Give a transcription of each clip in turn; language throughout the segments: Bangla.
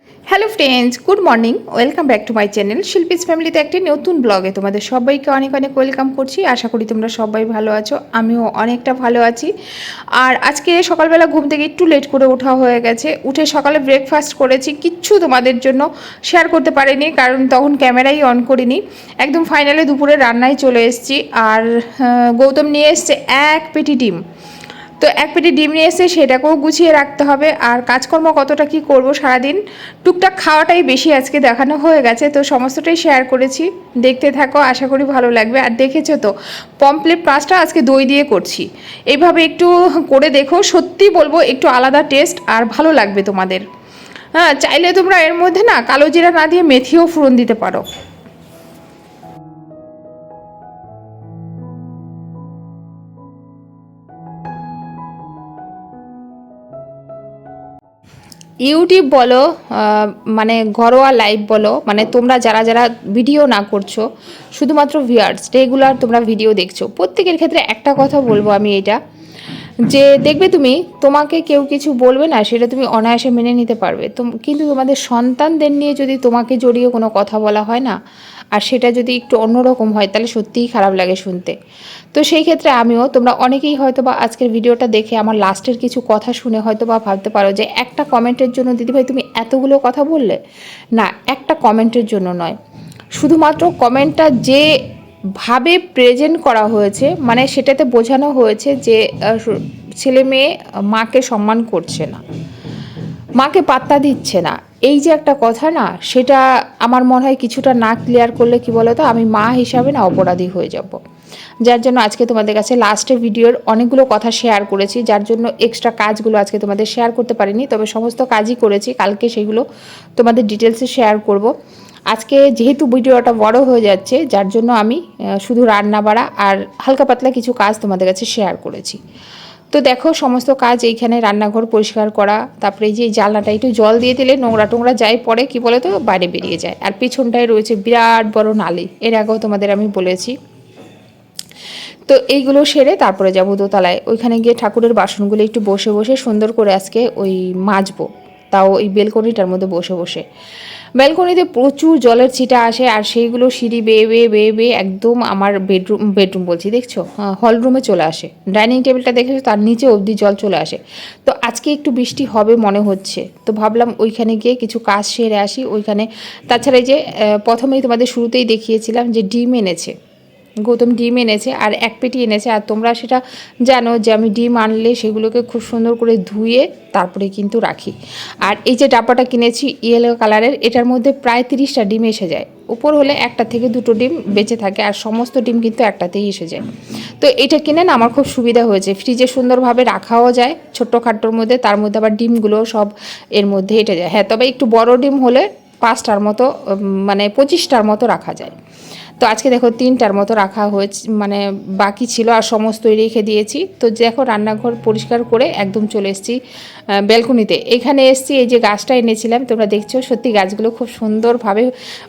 Hello friends, good morning. Welcome back to my channel Shilpi's ফ্যামিলিতে একটি নতুন ব্লগে তোমাদের সবাইকে অনেক অনেক ওয়েলকাম করছি। আশা করি তোমরা সবাই ভালো আছো, আমিও অনেকটা ভালো আছি। আর আজকে সকালবেলা ঘুম থেকে একটু লেট করে ওঠা হয়ে গেছে। উঠে সকালে ব্রেকফাস্ট করেছি, কিচ্ছু তোমাদের জন্য শেয়ার করতে পারিনি কারণ তখন ক্যামেরাই অন করিনি। একদম ফাইনালে দুপুরে রান্নায় চলে এসেছি। আর গৌতম নিয়ে এসছে এক পেটি ডিম। তো এক পেটি ডিম নিয়ে এসে সেটাকেও গুছিয়ে রাখতে হবে। আর কাজকর্ম কতটা কি করব সারাদিন, টুকটাক খাওয়াটাই বেশি আজকে দেখানো হয়ে গেছে। তো সমস্তটাই শেয়ার করেছি, দেখতে থাকো, আশা করি ভালো লাগবে। আর দেখেছো তো পমপ্লেট মাছটা আজকে দই দিয়ে করছি। এইভাবে একটু করে দেখো, সত্যি বলবো একটু আলাদা টেস্ট আর ভালো লাগবে তোমাদের। হ্যাঁ, চাইলে তোমরা এর মধ্যে না কালো জিরা না দিয়ে মেথিও ফোড়ন দিতে পারো। ইউটিউব বলো, মানে ঘরোয়া লাইভ বলো, মানে তোমরা যারা যারা ভিডিও না করছো, শুধুমাত্র ভিউয়ার্স রেগুলার তোমরা ভিডিও দেখছো, প্রত্যেকের ক্ষেত্রে একটা কথা বলবো আমি, এটা যে দেখবে তুমি, তোমাকে কেউ কিছু বলবে না, সেটা তুমি অনায়াসে মেনে নিতে পারবে। কিন্তু তোমাদের সন্তানদের নিয়ে যদি তোমাকে জড়িয়ে কোনো কথা বলা হয় না, আর সেটা যদি একটু অন্যরকম হয়, তাহলে সত্যিই খারাপ লাগে শুনতে। তো সেই ক্ষেত্রে আমিও, তোমরা অনেকেই হয়তো বা আজকের ভিডিওটা দেখে আমার লাস্টের কিছু কথা শুনে হয়তো বা ভাবতে পারো যে একটা কমেন্টের জন্য দিদিভাই তুমি এতগুলো কথা বললে। না, একটা কমেন্টের জন্য নয়, শুধুমাত্র কমেন্টটা যে ভাবে প্রেজেন্ট করা হয়েছে, মানে সেটাতে বোঝানো হয়েছে যে ছেলে মেয়ে মাকে সম্মান করছে না, মাকে পাত্তা দিচ্ছে না। এই যে একটা কথা না, সেটা আমার মনে হয় কিছুটা না ক্লিয়ার করলে কি বলো তো, আমি মা হিসাবে না অপরাধী হয়ে যাব। যার জন্য আজকে তোমাদের কাছে লাস্টে ভিডিওর অনেকগুলো কথা শেয়ার করেছি, যার জন্য এক্সট্রা কাজগুলো আজকে তোমাদের শেয়ার করতে পারিনি, তবে সমস্ত কাজই করেছি। কালকে সেগুলো তোমাদের ডিটেলসে শেয়ার করব। আজকে যেহেতু ভিডিওটা বড় হয়ে যাচ্ছে, যার জন্য আমি শুধু রান্না বাড়া আর হালকা পাতলা কিছু কাজ তোমাদের কাছে শেয়ার করেছি। তো দেখো, সমস্ত কাজ এইখানে রান্নাঘর পরিষ্কার করা, তারপরে এই যে জানলাটা একটু জল দিয়ে দিলে নোংরা টোংরা যাই পরে কি বলে তো বাইরে বেরিয়ে যায়। আর পিছনটায় রয়েছে বিরাট বড় নালি, এর আগেও তোমাদের আমি বলেছি। তো এইগুলো সেরে তারপরে যাবো দোতলায়, ওইখানে গিয়ে ঠাকুরের বাসনগুলো একটু বসে বসে সুন্দর করে আজকে ওই মাজবো, তাও এই বেলকনিটার মধ্যে বসে বসে। ব্যালকনিতে প্রচুর জলের ছিটা আসে, আর সেইগুলো সিঁড়ি বেয়ে বেয়ে বেয়ে বেয়ে একদম আমার বেডরুম বলছি, দেখছো, হলরুমে চলে আসে। ডাইনিং টেবিলটা দেখেছো, তার নিচে অবধি জল চলে আসে। তো আজকে একটু বৃষ্টি হবে মনে হচ্ছে, তো ভাবলাম ওইখানে গিয়ে কিছু কাজ সেরে আসি ওইখানে। তাছাড়া এই যে প্রথমেই তোমাদের শুরুতেই দেখিয়েছিলাম যে ডিম এনেছে, গৌতম ডিম এনেছে আর এক পেটি এনেছে। আর তোমরা সেটা জানো যে আমি ডিম আনলে সেগুলোকে খুব সুন্দর করে ধুয়ে তারপরে কিন্তু রাখি। আর এই যে ডাব্বাটা কিনেছি ইয়েলো কালারের, এটার মধ্যে প্রায় 30টা ডিম এসে যায়। উপর হলে একটা থেকে দুটো ডিম বেঁচে থাকে, আর সমস্ত ডিম কিন্তু একটাতেই এসে যায়। তো এটা কিনে না আমার খুব সুবিধা হয়েছে, ফ্রিজে সুন্দরভাবে রাখাও যায় ছোট্ট খাট্টোর মধ্যে, তার মধ্যে আবার ডিমগুলো সব এর মধ্যে এঁটে যায়। হ্যাঁ, তবে একটু বড় ডিম হলে 5টার মতো, মানে 25টার মতো রাখা যায়। তো আজকে দেখো 3টার মতো রাখা হয়েছে, মানে বাকি ছিল, আর সমস্তই রেখে দিয়েছি। তো দেখো রান্নাঘর পরিষ্কার করে একদম চলে এসেছি ব্যালকনিতে। এখানে এসেছি, এই যে গাছটা এনেছিলাম তোমরা দেখছো, সত্যি গাছগুলো খুব সুন্দরভাবে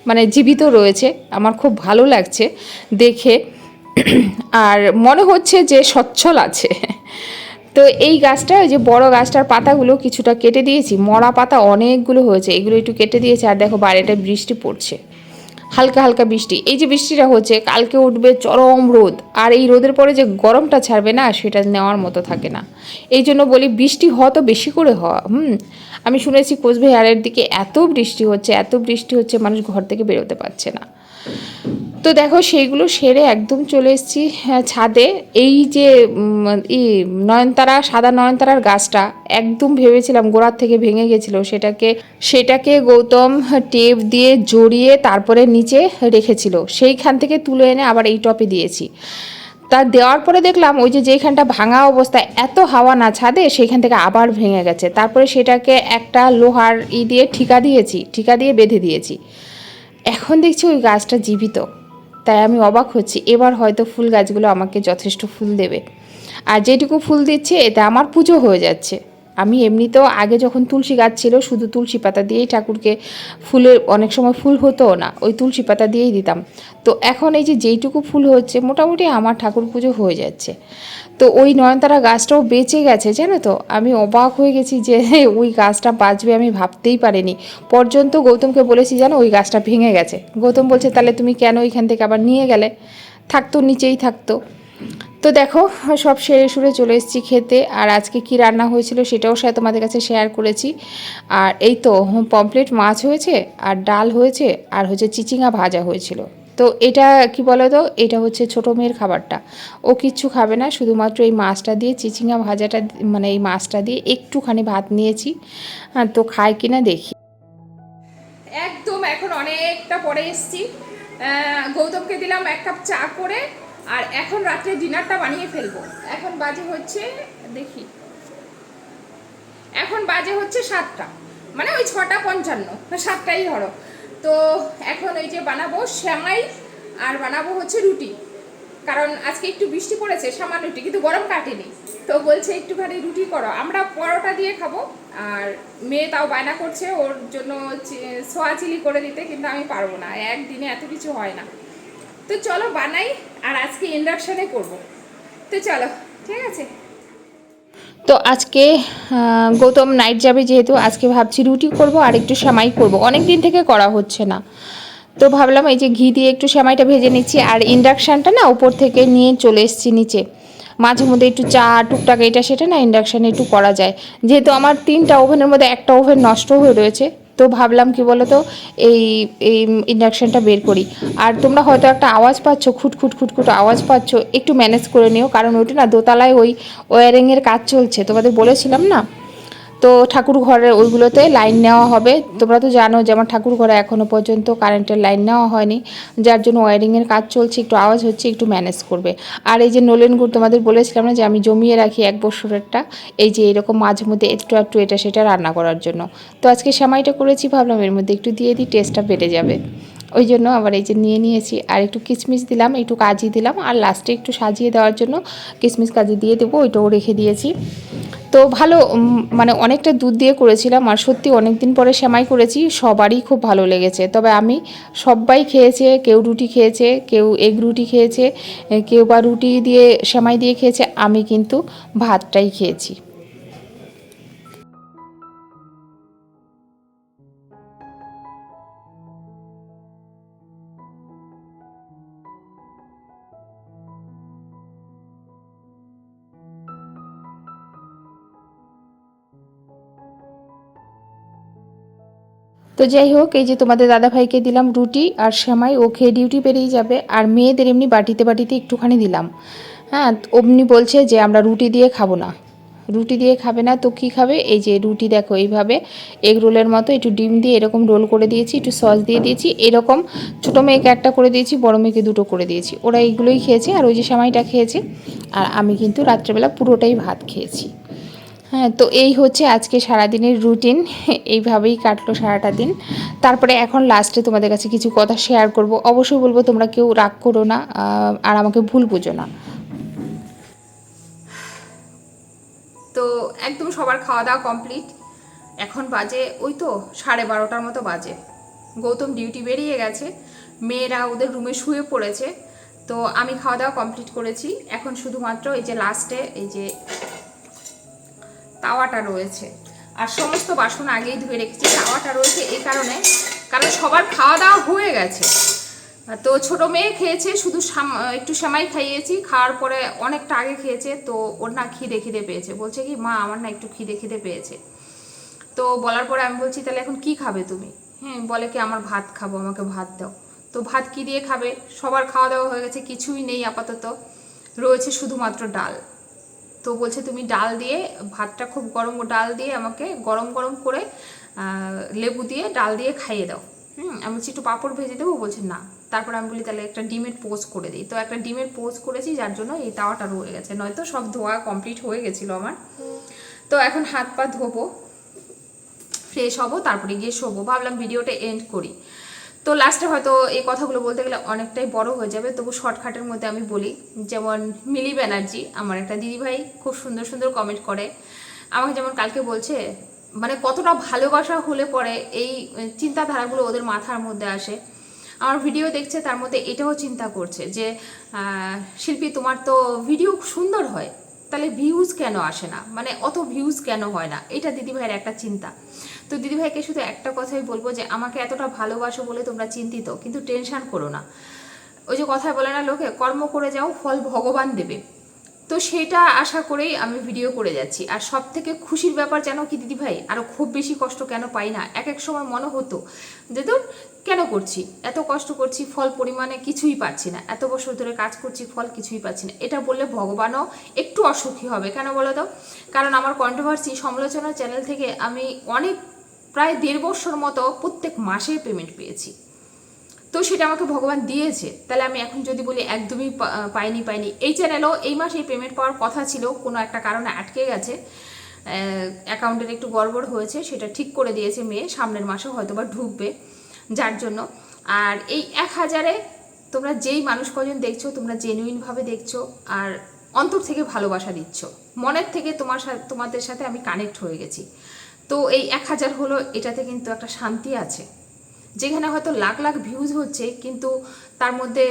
মানে জীবিত রয়েছে, আমার খুব ভালো লাগছে দেখে। আর মনে হচ্ছে যে সচ্ছল আছে। তো এই গাছটা, ওই যে বড় গাছটার পাতাগুলো কিছুটা কেটে দিয়েছি, মরা পাতা অনেকগুলো হয়েছে, এগুলো একটু কেটে দিয়েছি। আর দেখো বাইরেটা বৃষ্টি পড়ছে, হালকা হালকা বৃষ্টি। এই যে বৃষ্টিটা হচ্ছে, কালকে উঠবে চরম রোদ, আর এই রোদের পরে যে গরমটা ছাড়বে না, সেটা নেওয়ার মতো থাকে না। এই জন্য বলি বৃষ্টি হওয়া তো বেশি করে হওয়া। আমি শুনেছি কোচবিহারের দিকে এত বৃষ্টি হচ্ছে, এত বৃষ্টি হচ্ছে, মানুষ ঘর থেকে বেরোতে পারছে না। তো দেখো সেইগুলো সেরে একদম চলে এসেছি ছাদে। এই যে নয়নতারা, সাদা নয়নতারার গাছটা একদম ভেবেছিলাম গোড়ার থেকে ভেঙে গেছিলো, সেটাকে গৌতম টেপ দিয়ে জড়িয়ে তারপরে নিচে রেখেছিল, সেইখান থেকে তুলে এনে আবার এই টপে দিয়েছি। তা দেওয়ার পরে দেখলাম ওই যে যেখানটা ভাঙা অবস্থায়, এত হাওয়া না ছাদে, সেখান থেকে আবার ভেঙে গেছে। তারপরে সেটাকে একটা লোহার দিয়ে ঠিকা দিয়ে বেঁধে দিয়েছি। এখন দেখছি ওই গাছটা জীবিত। তাই আমি অবাক হচ্ছি, এবার হয়তো ফুল গাছগুলো আমাকে যথেষ্ট ফুল দেবে। আর যেটুকু ফুল দিচ্ছে এতে আমার পুজো হয়ে যাচ্ছে। আমি এমনিতেও আগে যখন তুলসী গাছ ছিল শুধু তুলসী পাতা দিয়েই ঠাকুরকে ফুলের অনেক সময় ফুল হতো না, ওই তুলসী পাতা দিয়েই দিতাম। তো এখন এই যে যেইটুকু ফুল হচ্ছে মোটামুটি আমার ঠাকুর পুজো হয়ে যাচ্ছে। তো ওই নয়নতারা গাছটাও বেঁচে গেছে জানো তো, আমি অবাক হয়ে গেছি যে ওই গাছটা বাঁচবে, আমি ভাবতেই পারিনি। পর্যন্ত গৌতমকে বলেছি জানো ওই গাছটা ভেঙে গেছে। গৌতম বলছে তাহলে তুমি কেন ওইখান থেকে আবার নিয়ে গেলে, থাকতো নিচেই থাকতো। তো দেখো সব সেরে সুরে চলে এসেছি খেতে। আর আজকে কি রান্না হয়েছিল সেটাও তোমাদের কাছে শেয়ার করেছি। আর এই তো পমফ্রেট মাছ হয়েছে, আর ডাল হয়েছে, আর হচ্ছে চিচিঙা ভাজা হয়েছিল। তো এটা কি বলো তো, এটা হচ্ছে ছোটো মেয়ের খাবারটা, ও কিচ্ছু খাবে না, শুধুমাত্র এই মাছটা দিয়ে চিচিঙা ভাজাটা মানে এই মাছটা দিয়ে একটুখানি ভাত নিয়েছি। তো খায় কিনা দেখি। একদম এখন অনেকটা পরে এসছি, গৌতমকে দিলাম 1 কাপ চা করে, আর এখন রাত্রে ডিনারটা বানিয়ে ফেলবো। এখন বাজে হচ্ছে দেখি, এখন বাজে হচ্ছে 7টা, মানে ওই 6:55, 7টাই ধরো। তো এখন এই যে বানাবো সেমাই, আর বানাবো হচ্ছে রুটি, কারণ আজকে একটু বৃষ্টি পড়েছে, সামান্য রুটি, কিন্তু গরম কাটেনি। তো বলছে একটুখানি রুটি করো, আমরা পরোটা দিয়ে খাবো। আর মেয়ে তাও বায়না করছে ওর জন্য সোয়া চিলি করে দিতে, কিন্তু আমি পারবো না, একদিনে এত কিছু হয় না। তো চলো বানাই, আর আজকে ইন্ডাকশানে করব। তো চলো ঠিক আছে। তো আজকে গৌতম নাইট যাবে যেহেতু, আজকে ভাবছি রুটি করব আর একটু সেমাই করব, অনেক দিন থেকে করা হচ্ছে না। তো ভাবলাম এই যে ঘি দিয়ে একটু সেমাইটা ভেজে নিচ্ছি, আর ইন্ডাকশানটা না উপর থেকে নিয়ে চলে এসেছি নিচে। মাঝে মধ্যে একটু চা টুকটাক এটা সেটা না ইন্ডাকশানে একটু করা যায়, যেহেতু আমার 3টা ওভেনের মধ্যে একটা ওভেন নষ্ট হয়ে রয়েছে। তো ভাবলাম কি বলো তো, এই এই ইন্ডাকশানটা বের করি। আর তোমরা হয়তো একটা আওয়াজ পাচ্ছ, খুটখুট খুটখুট আওয়াজ পাচ্ছ, একটু ম্যানেজ করে নিও, কারণ ওইটা না দোতলায় ওই ওয়ারিংয়ের কাজ চলছে, তোমাদের বলেছিলাম না। তো ঠাকুর ঘরের ওইগুলোতে লাইন নেওয়া হবে। তোমরা তো জানো যে আমার ঠাকুর ঘরে এখনও পর্যন্ত কারেন্টের লাইন নেওয়া হয়নি, যার জন্য ওয়ারিংয়ের কাজ চলছে, একটু আওয়াজ হচ্ছে, একটু ম্যানেজ করবে। আর এই যে নলেন গুড় তোমাদের বলেছিলাম না যে আমি জমিয়ে রাখি 1 বছরেরটা, এই যে এরকম মাঝে মধ্যে একটু একটু এটা সেটা রান্না করার জন্য। তো আজকে সেমাইটা করেছি, ভাবলাম এর মধ্যে একটু দিয়ে দিই, টেস্টটা বেড়ে যাবে। ওই জন্য আবার এই যে নিয়ে নিয়েছি, আর একটু কিশমিশ দিলাম, একটু কাজি দিলাম, আর লাস্টে একটু সাজিয়ে দেওয়ার জন্য কিশমিশ কাজি দিয়ে দেবো, ওইটাও রেখে দিয়েছি। তো ভালো মানে অনেকটা দুধ দিয়ে করেছিলাম, আর সত্যি অনেক দিন পরে সেমাই করেছি, সবারই খুব ভালো লেগেছে। তবে আমি সবাই খেয়েছে, কেউ রুটি খেয়েছে, কেউ এগ রুটি খেয়েছে, কেউ বা রুটি দিয়ে সেমাই দিয়ে খেয়েছে, আমি কিন্তু ভাতটাই খেয়েছি। তো যাই হোক, এই যে তোমাদের দাদাভাইকে দিলাম রুটি আর সেমাই, ও খেয়ে ডিউটি বেরিয়ে যাবে। আর মেয়েদের এমনি বাটিতে বাটিতে একটুখানি দিলাম। হ্যাঁ, অমনি বলছে যে আমরা রুটি দিয়ে খাবো না, রুটি দিয়ে খাবে না তো কী খাবে, এই যে রুটি দেখো এইভাবে এগ রোলের মতো একটু ডিম দিয়ে এরকম রোল করে দিয়েছি, একটু সস দিয়ে দিয়েছি, এরকম ছোটো মেয়েকে একটা করে দিয়েছি, বড় মেয়েকে 2টো করে দিয়েছি, ওরা এইগুলোই খেয়েছে, আর ওই যে সেমাইটা খেয়েছে। আর আমি কিন্তু রাত্রেবেলা পুরোটাই ভাত খেয়েছি। হ্যাঁ, তো এই হচ্ছে আজকে সারাদিনের রুটিন, এইভাবেই কাটলো সারাটা দিন। তারপরে এখন লাস্টে তোমাদের কাছে কিছু কথা শেয়ার করব, অবশ্যই বলবো তোমরা কেউ রাগ করো না, আর আমাকে ভুল বুঝো না। তো একদম সবার খাওয়া দাওয়া কমপ্লিট, এখন বাজে ওই তো 12:30টার মতো বাজে। গৌতম ডিউটি বেরিয়ে গেছে, মেয়েরা ওদের রুমে শুয়ে পড়েছে। তো আমি খাওয়া দাওয়া কমপ্লিট করেছি, এখন শুধুমাত্র এই যে লাস্টে এই যে তাওয়াটা রয়েছে, আর সমস্ত বাসন আগেই ধুয়ে রেখেছি। তাওয়াটা রয়েছে এই কারণে, কারণ সবার খাওয়া দাওয়া হয়ে গেছে। তো ছোটো মেয়ে খেয়েছে, শুধু একটু সেমাই খাইয়েছি, খাওয়ার পরে অনেকটা আগে খেয়েছে। তো ওর না খিদে খিদে পেয়েছে, বলছে কি মা আমার না একটু খিদে খিদে পেয়েছে। তো বলার পরে আমি বলছি তাহলে এখন কি খাবে তুমি? হ্যাঁ, বলে কি আমার ভাত খাবো, আমাকে ভাত দাও। তো ভাত কি দিয়ে খাবে, সবার খাওয়া দাওয়া হয়ে গেছে, কিছুই নেই আপাতত, রয়েছে শুধুমাত্র ডাল। তো বলছে তুমি ডাল দিয়ে, ভাতটা খুব গরম ডাল দিয়ে আমাকে গরম গরম করে লেবু দিয়ে ডাল দিয়ে খাইয়ে দাও। আমি বলছি একটু পাঁপড় ভেজে দেবো, বলছে না। তারপর আমি বলি তাহলে একটা ডিমের পোস্ট করে দিই। তো একটা ডিমের পোস্ট করেছি, যার জন্য এই তাওয়াটা রয়ে গেছে, নয়তো সব ধোয়া কমপ্লিট হয়ে গেছিলো আমার। তো এখন হাত পা ধোবো, ফ্রেশ হবো, তারপরে গিয়ে শোবো। ভাবলাম ভিডিওটা এন্ড করি। তো লাস্টে হয়তো এই কথাগুলো বলতে গেলে অনেকটাই বড় হয়ে যাবে, তবু শর্টকাটের মধ্যে আমি বলি। যেমন মিলি ব্যানার্জি, আমার একটা দিদিভাই, খুব সুন্দর সুন্দর কমেন্ট করে, আমাকে যেমন কালকে বলছে, মানে কতটা ভালোবাসা হলে পরে এই চিন্তাধারাগুলো ওদের মাথার মধ্যে আসে। আমার ভিডিও দেখছে, তার মধ্যে এটাও চিন্তা করছে যে শিল্পী তোমার তো ভিডিও সুন্দর হয়, তাহলে ভিউজ কেন আসে না, মানে অত ভিউজ কেন হয় না, এটা দিদিভাইয়ের একটা চিন্তা। তো দিদিভাইকে শুধু একটা কথাই বলবো যে আমাকে এতটা ভালোবাসো বলে তোমরা চিন্তিত, কিন্তু টেনশন করো না। ওই যে কথায় বলে না লোকে, কর্ম করে যাও, ফল ভগবান দেবে। তো সেটা আশা করেই আমি ভিডিও করে যাচ্ছি। আর সব থেকে খুশির ব্যাপার জানো কি দিদিভাই, আরও খুব বেশি কষ্ট কেন পাই না, এক এক সময় মনে হতো যে তোর কেন করছি, এত কষ্ট করছি, ফল পরিমাণে কিছুই পাচ্ছি না, এত বছর ধরে কাজ করছি, ফল কিছুই পাচ্ছি না। এটা বললে ভগবানও একটু অসুখী হবে। কেন বলো তো? কারণ আমার কন্ট্রোভার্সি সমালোচনা চ্যানেল থেকে আমি অনেক প্রায় 1.5 বছর মতো প্রত্যেক মাসে পেমেন্ট পেয়েছি। তো সেটা আমাকে ভগবান দিয়েছে, তাহলে আমি এখন যদি বলি একদমই পাইনি। এই চ্যানেলও এই মাসে পেমেন্ট পাওয়ার কথা ছিল, কোনো একটা কারণে আটকে গেছে, অ্যাকাউন্টের একটু গড়বড় হয়েছে, সেটা ঠিক করে দিয়েছে মেয়ে, সামনের মাসে হয়তো বা ঢুকবে, যার জন্য। আর এই 1000-এ তোমরা যেই মানুষ কজন দেখছো, তোমরা জেনুইনভাবে দেখছো আর অন্তর থেকে ভালোবাসা দিচ্ছ, মনের থেকে তোমাদের সাথে আমি কানেক্ট হয়ে গেছি। তো এই 1000 হলো, এটাতে কিন্তু একটা শান্তি আছে। যেখানে হয়তো লাখ লাখ ভিউজ হচ্ছে, কিন্তু তার মধ্যে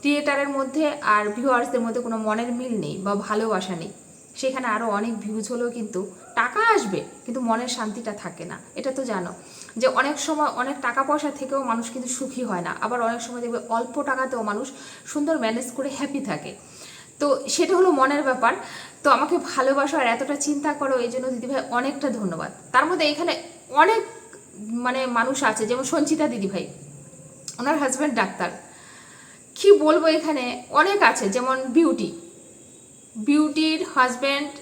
ক্রিয়েটারের মধ্যে আর ভিউয়ার্সদের মধ্যে কোনো মনের মিল নেই বা ভালোবাসা নেই, সেখানে আরও অনেক ভিউজ হলেও কিন্তু টাকা আসবে, কিন্তু মনের শান্তিটা থাকে না। এটা তো জানো যে অনেক সময় অনেক টাকা পয়সা থেকেও মানুষ কিন্তু সুখী হয় না, আবার অনেক সময় দেখবে অল্প টাকাতেও মানুষ সুন্দর ম্যানেজ করে হ্যাপি থাকে। তো সেটা হলো মনের ব্যাপার। তো আমাকে ভালোবাসো আর এতটা চিন্তা করো, এই জন্য দিদিভাই অনেকটা ধন্যবাদ। তার মধ্যে এখানে অনেক মানে মানুষ আছে, যেমন সঞ্চিতা দিদিভাই, ওনার হাজব্যান্ড ডাক্তার, কি বলবো, এখানে অনেক আছে, যেমন বিউটির হাজব্যান্ড,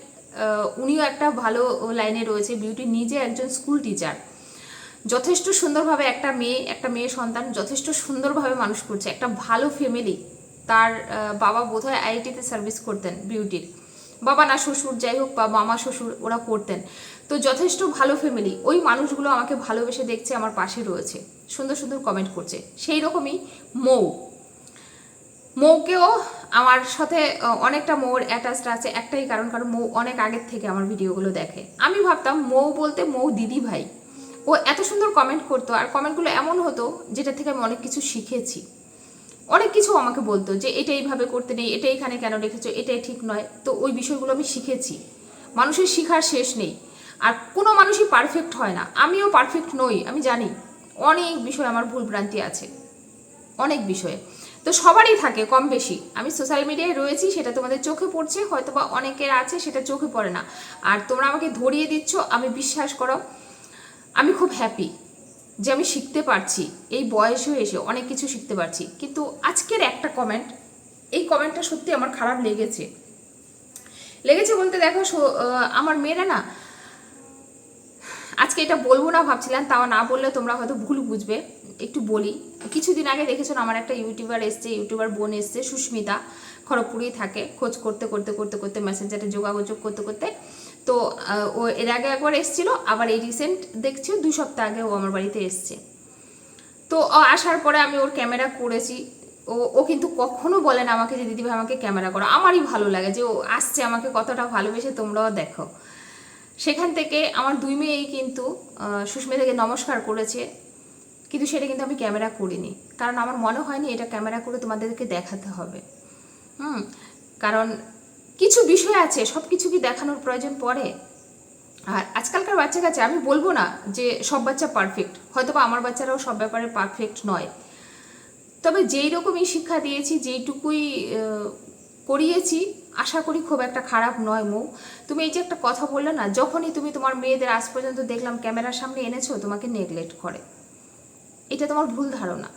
উনিও একটা ভালো লাইনে রয়েছে। বিউটি নিজে একজন স্কুল টিচার, যথেষ্ট সুন্দরভাবে একটা মেয়ে সন্তান যথেষ্ট সুন্দরভাবে মানুষ করছে, একটা ভালো ফ্যামিলি। তার বাবা বোধহয় আইআইটিতে সার্ভিস করতেন, বিউটির বাবা না শ্বশুর, যাই হোক, বা মামা শ্বশুর ওরা করতেন। তো যথেষ্ট ভালো ফ্যামিলি। ওই মানুষগুলো আমাকে ভালোবেসে দেখছে, আমার পাশে রয়েছে, সুন্দর সুন্দর কমেন্ট করছে। সেই রকমই মৌকেও আমার সাথে অনেকটা মৌর অ্যাটাচড আছে, একটাই কারণ মৌ অনেক আগের থেকে আমার ভিডিওগুলো দেখে। আমি ভাবতাম মৌ বলতে মৌ দিদি ভাই, ও এত সুন্দর কমেন্ট করতো, আর কমেন্টগুলো এমন হতো যেটা থেকে আমি অনেক কিছু শিখেছি। অনেক কিছু আমাকে বলতো যে এটা এইভাবে করতে নেই, এটা এখানে কেন রেখেছো, এটাই ঠিক নয়। তো ওই বিষয়গুলো আমি শিখেছি। মানুষের শিখার শেষ নেই, আর কোনো মানুষই পারফেক্ট হয় না, আমিও পারফেক্ট নই, আমি জানি অনেক বিষয় আমার ভুল ভ্রান্তি আছে, অনেক বিষয়ে। তো সবারই থাকে কম বেশি। আমি সোশ্যাল মিডিয়ায় রয়েছি, সেটা তোমাদের চোখে পড়ছে, হয়তো বা অনেকের আছে সেটা চোখে পড়ে না। আর তোমরা আমাকে ধরিয়ে দিচ্ছ, আমি বিশ্বাস করো আমি খুব হ্যাপি যে আমি শিখতে পারছি, এই বয়সে এসে অনেক কিছু শিখতে পারছি। কিন্তু আজকের একটা কমেন্ট, এই কমেন্টটা সত্যি আমার খারাপ লেগেছে বলতে দেখো, আমার মেয়েরা না, আজকে এটা বলবো না ভাবছিলাম, তাও না বললে তোমরা হয়তো ভুল বুঝবে, একটু বলি। কিছুদিন আগে দেখেছো না, আমার একটা ইউটিউবার বোন এসছে, সুস্মিতা, খড়গপুরেই থাকে। খোঁজ করতে করতে করতে করতে মেসেঞ্জারে যোগাযোগ করতে করতে, তো ও এর আগে একবার এসছিল, আবার এই রিসেন্ট দেখছি 2 সপ্তাহ আগে ও আমার বাড়িতে এসছে। তো আসার পরে আমি ওর ক্যামেরা করেছি। ও কিন্তু কখনো বলে না আমাকে যে দিদিভাই আমাকে ক্যামেরা করো। আমারই ভালো লাগে যে ও আসছে, আমাকে কতটা ভালোবেসে তোমরাও দেখো। সেখান থেকে আমার 2 মেয়েই কিন্তু সুস্মিতাকে নমস্কার করেছে, কিন্তু সেটা কিন্তু আমি ক্যামেরা করিনি, কারণ আমার মনে হয়নি এটা ক্যামেরা করে তোমাদেরকে দেখাতে হবে। কারণ কিছু বিষয় আছে, সব কিছু কি দেখানোর প্রয়োজন পড়ে? আর আজকালকার বাচ্চা কাছে আমি বলবো না যে সব বাচ্চা পারফেক্ট, হয়তো বা আমার বাচ্চারাও সব ব্যাপারে পারফেক্ট নয়, তবে যেই রকমই শিক্ষা দিয়েছি, যেইটুকুই করিয়েছি, আশা করি খুব একটা খারাপ নয়। মৌ, তুমি এই যে একটা কথা বললে না, যখনই তুমি তোমার মেয়েদের আজ পর্যন্ত দেখলাম ক্যামেরার সামনে এনেছো, তোমাকে নেগলেক্ট করে, এটা তোমার ভুল ধারণা।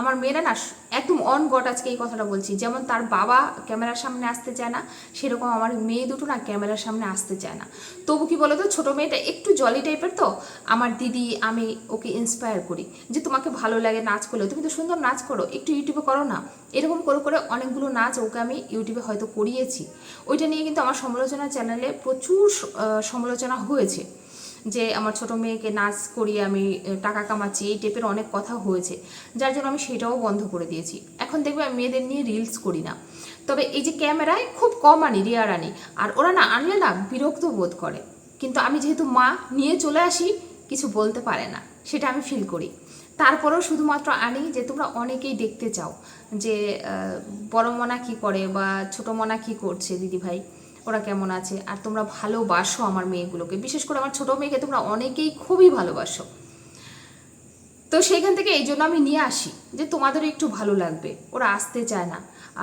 আমার মেয়েরা না একদম অন গট, আজকে এই কথাটা বলছি, যেমন তার বাবা ক্যামেরার সামনে আসতে চায় না, সেরকম আমার মেয়ে দুটো না ক্যামেরার সামনে আসতে চায় না। তবু কি বলো তো, ছোটো মেয়েটা একটু জলি টাইপের, তো আমার দিদি, আমি ওকে ইন্সপায়ার করি যে তোমাকে ভালো লাগে নাচ করলে, তুমি তো সুন্দর নাচ করো, একটু ইউটিউবে করো না। এরকম করে করে অনেকগুলো নাচ ওকে আমি ইউটিউবে হয়তো করিয়েছি। ওইটা নিয়ে কিন্তু আমার সমালোচনা চ্যানেলে প্রচুর সমালোচনা হয়েছে, যে আমার ছোট মেয়েকে নাচ করিয়ে আমি টাকা কামাচ্ছি, এই টাইপের অনেক কথা হয়েছে, যার জন্য আমি সেটাও বন্ধ করে দিয়েছি। এখন দেখবে আমি মেয়েদের নিয়ে রিলস করি না। তবে এই যে ক্যামেরায় খুব কম আনি, রেয়ার আনি। আর ওরা না আনলে না বিরক্ত বোধ করে, কিন্তু আমি যেহেতু মা নিয়ে চলে আসি, কিছু বলতে পারে না, সেটা আমি ফিল করি। তারপরেও শুধুমাত্র আনি যে তোমরা অনেকেই দেখতে চাও যে বড় মনা কী করে বা ছোটো মনা কী করছে, দিদিভাই ওরা কেমন আছে। আর তোমরা ভালোবাসো আমার মেয়েগুলোকে, বিশেষ করে আমার ছোটো মেয়েকে তোমরা অনেকেই খুবই ভালোবাসো। তো সেইখান থেকে এই জন্য আমি নিয়ে আসি যে তোমাদেরও একটু ভালো লাগবে। ওরা আসতে চায় না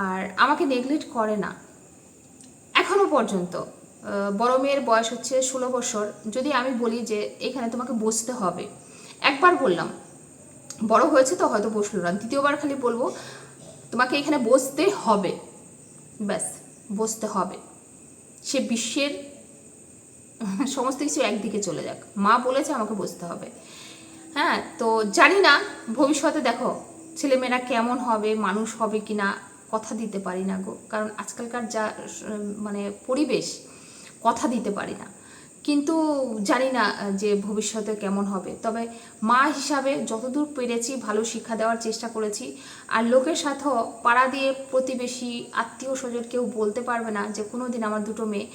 আর আমাকে নেগলেক্ট করে না এখনো পর্যন্ত। বড় মেয়ের বয়স হচ্ছে 16 বছর। যদি আমি বলি যে এখানে তোমাকে বসতে হবে, একবার বললাম, বড় হয়েছে তো হয়তো বসলো না, দ্বিতীয়বার খালি বলবো তোমাকে এখানে বসতে হবে, ব্যাস বসতে হবে। সে বিশ্বের সমস্ত কিছু একদিকে চলে যাক, মা বলেছে আমাকে বসতে হবে। হ্যাঁ, তো জানি না ভবিষ্যতে দেখো ছেলেমেয়েরা কেমন হবে, মানুষ হবে কি না, কথা দিতে পারি না গো। কারণ আজকালকার যা মানে পরিবেশ, কথা দিতে পারি না। কিন্তু জানি না যে ভবিষ্যতে কেমন হবে। তবে মা হিসাবে যতদূর পেরেছি ভালো শিক্ষা দেওয়ার চেষ্টা করেছি। আর লোকের সাথেও পাড়া দিয়ে প্রতিবেশী আত্মীয় স্বজন কেউ বলতে পারবে না যে কোনো দিন আমার দুটো মেয়ে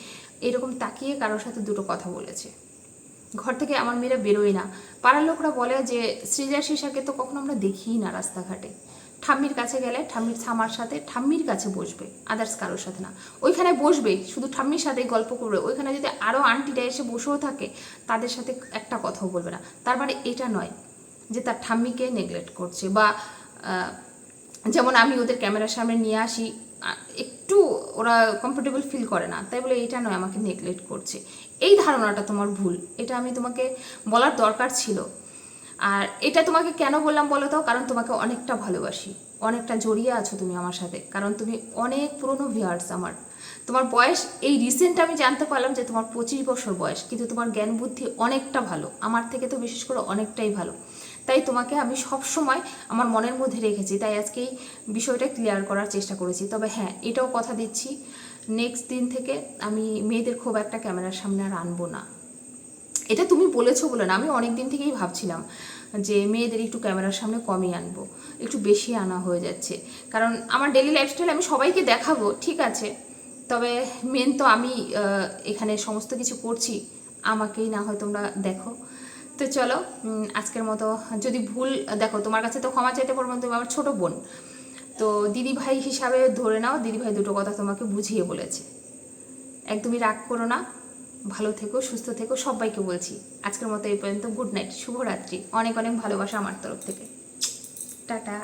এরকম তাকিয়ে কারোর সাথে দুটো কথা বলেছে। ঘর থেকে আমার মেয়েরা বেরোয় না। পাড়ার লোকরা বলে যে সৃজা শিশাকে তো কখনো আমরা দেখিই না রাস্তাঘাটে। ঠাম্মির কাছে গেলে ঠাম্মির ছামার সাথে ঠাম্মির কাছে বসবে, আদার্স কারোর সাথে না। ওইখানে বসবে শুধু ঠাম্মির সাথেই গল্প করবে। ওইখানে যদি আরও আন্টিরা এসে বসেও থাকে তাদের সাথে একটা কথাও বলবে না। তার মানে এটা নয় যে তার ঠাম্মিকে নেগলেক্ট করছে, বা যেমন আমি ওদের ক্যামেরার সামনে নিয়ে আসি একটু ওরা কমফোর্টেবল ফিল করে না, তাই বলে এটা নয় আমাকে নেগলেক্ট করছে। এই ধারণাটা তোমার ভুল, এটা আমি তোমাকে বলার দরকার ছিল। আর এটা তোমাকে কেন বললাম বলো তো, কারণ তোমাকে অনেকটা ভালোবাসি, অনেকটা জড়িয়ে আছো তুমি আমার সাথে, কারণ তুমি অনেক পুরনো ভিউয়ার্স আমার। তোমার বয়স এই রিসেন্ট আমি জানতে পারলাম যে তোমার 25 বছর বয়স, কিন্তু তোমার জ্ঞান বুদ্ধি অনেকটা ভালো, আমার থেকে তো বিশেষ করে অনেকটাই ভালো। তাই তোমাকে আমি সব সময় আমার মনের মধ্যে রেখেছি, তাই আজকে এই বিষয়টা ক্লিয়ার করার চেষ্টা করেছি। তবে হ্যাঁ, এটাও কথা দিচ্ছি নেক্সট দিন থেকে আমি মেয়েদের খুব একটা ক্যামেরার সামনে আর আনবো না। এটা তুমি বলেছো বলে না, আমি অনেক দিন থেকেই ভাবছিলাম যে মেয়েদের একটু ক্যামেরার সামনে কমই আনবো, একটু বেশি আনা হয়ে যাচ্ছে। কারণ আমার ডেলি লাইফস্টাইল আমি সবাইকে দেখাবো, ঠিক আছে, তবে মেন তো আমি এখানে সমস্ত কিছু করছি, আমাকেই না হয় তোমরা দেখো। তো চলো আজকের মতো, যদি ভুল দেখো তোমার কাছে তো ক্ষমা চাইতে পারবো, তুমি আমার ছোটো বোন, তো দিদি ভাই হিসাবে ধরে নাও, দিদি ভাই দুটো কথা তোমাকে বুঝিয়ে বলেছে। একদমই রাগ করো না, ভালো থেকো, সুস্থ থেকো, সবাইকে বলছি। আজকের মতো এই পর্যন্ত, গুড নাইট, শুভরাত্রি, অনেক অনেক ভালোবাসা আমার তরফ থেকে, টাটা।